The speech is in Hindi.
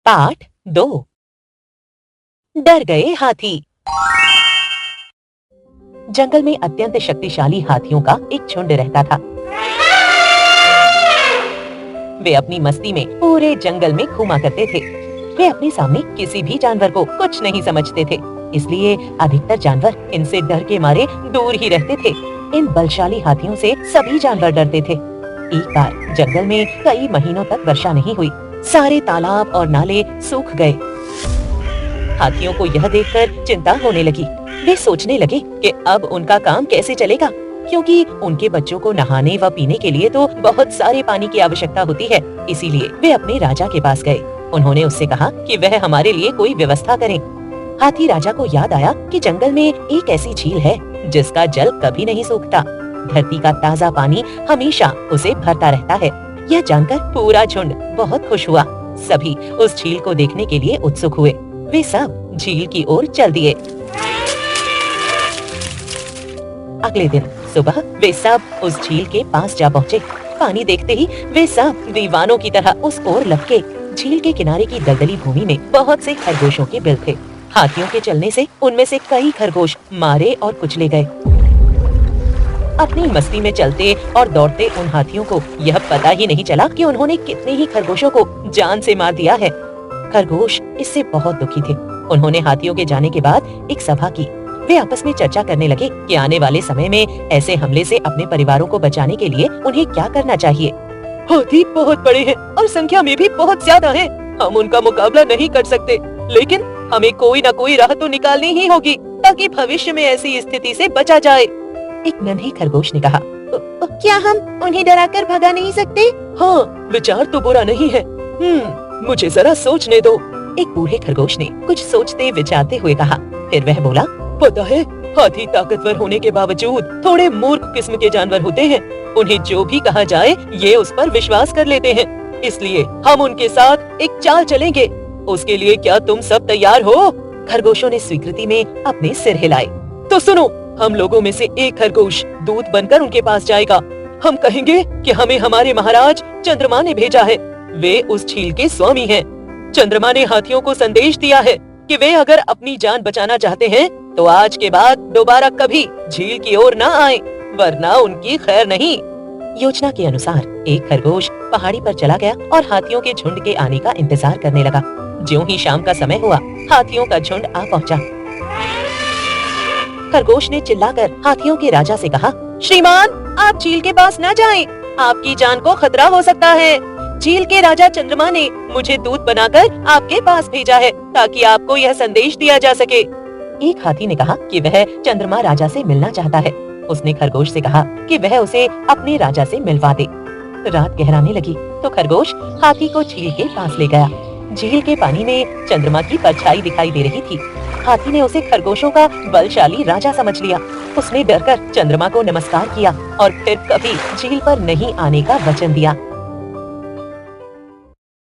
पाठ 2। डर गए हाथी। जंगल में अत्यंत शक्तिशाली हाथियों का एक झुंड रहता था। वे अपनी मस्ती में पूरे जंगल में घूमा करते थे। वे अपने सामने किसी भी जानवर को कुछ नहीं समझते थे, इसलिए अधिकतर जानवर इनसे डर के मारे दूर ही रहते थे। इन बलशाली हाथियों से सभी जानवर डरते थे। एक बार जंगल में कई महीनों तक वर्षा नहीं हुई। सारे तालाब और नाले सूख गए। हाथियों को यह देखकर चिंता होने लगी। वे सोचने लगे कि अब उनका काम कैसे चलेगा, क्योंकि उनके बच्चों को नहाने व पीने के लिए तो बहुत सारे पानी की आवश्यकता होती है। इसीलिए वे अपने राजा के पास गए। उन्होंने उससे कहा कि वह हमारे लिए कोई व्यवस्था करे। हाथी राजा को याद आया कि जंगल में एक ऐसी झील है जिसका जल कभी नहीं सूखता। धरती का ताज़ा पानी हमेशा उसे भरता रहता है। यह जानकर पूरा झुंड बहुत खुश हुआ। सभी उस झील को देखने के लिए उत्सुक हुए। वे सब झील की ओर चल दिए। अगले दिन सुबह वे सब उस झील के पास जा पहुँचे। पानी देखते ही वे सब दीवानों की तरह उस ओर लपके। झील के किनारे की दलदली भूमि में बहुत से खरगोशों के बिल थे। हाथियों के चलने से उनमें से कई खरगोश मारे और कुचले गए। अपनी मस्ती में चलते और दौड़ते उन हाथियों को यह पता ही नहीं चला कि उन्होंने कितने ही खरगोशों को जान से मार दिया है। खरगोश इससे बहुत दुखी थे। उन्होंने हाथियों के जाने के बाद एक सभा की। वे आपस में चर्चा करने लगे कि आने वाले समय में ऐसे हमले से अपने परिवारों को बचाने के लिए उन्हें क्या करना चाहिए। हाथी बहुत बड़े हैं और संख्या में भी बहुत ज्यादा हैं। हम उनका मुकाबला नहीं कर सकते, लेकिन हमें कोई न कोई राह तो निकालनी ही होगी ताकि भविष्य में ऐसी स्थिति से बचा जाए। एक नन्हे खरगोश ने कहा, क्या हम उन्हें डराकर भगा नहीं सकते? हाँ, विचार तो बुरा नहीं है। मुझे जरा सोचने दो। एक बूढ़े खरगोश ने कुछ सोचते विचारते हुए कहा। फिर वह बोला, पता है, हाथी ताकतवर होने के बावजूद थोड़े मूर्ख किस्म के जानवर होते हैं। उन्हें जो भी कहा जाए ये उस पर विश्वास कर लेते हैं। इसलिए हम उनके साथ एक चाल चलेंगे। उसके लिए क्या तुम सब तैयार हो? खरगोशों ने स्वीकृति में अपने सिर हिलाए। तो सुनो, हम लोगों में से एक खरगोश दूत बनकर उनके पास जाएगा। हम कहेंगे कि हमें हमारे महाराज चंद्रमा ने भेजा है। वे उस झील के स्वामी हैं। चंद्रमा ने हाथियों को संदेश दिया है कि वे अगर अपनी जान बचाना चाहते हैं तो आज के बाद दोबारा कभी झील की ओर न आए, वरना उनकी खैर नहीं। योजना के अनुसार एक खरगोश पहाड़ी पर चला गया और हाथियों के झुंड के आने का इंतजार करने लगा। ज्यों ही शाम का समय हुआ, हाथियों का झुंड आ पहुंचा। खरगोश ने चिल्लाकर हाथियों के राजा से कहा, श्रीमान, आप झील के पास न जाएं, आपकी जान को खतरा हो सकता है। झील के राजा चंद्रमा ने मुझे दूत बनाकर आपके पास भेजा है ताकि आपको यह संदेश दिया जा सके। एक हाथी ने कहा कि वह चंद्रमा राजा से मिलना चाहता है। उसने खरगोश से कहा कि वह उसे अपने राजा से मिलवा दे। रात गहराने लगी तो खरगोश हाथी को झील के पास ले गया। झील के पानी में चंद्रमा की परछाई दिखाई दे रही थी। हाथी ने उसे खरगोशों का बलशाली राजा समझ लिया। उसने डरकर चंद्रमा को नमस्कार किया और फिर कभी झील पर नहीं आने का वचन दिया।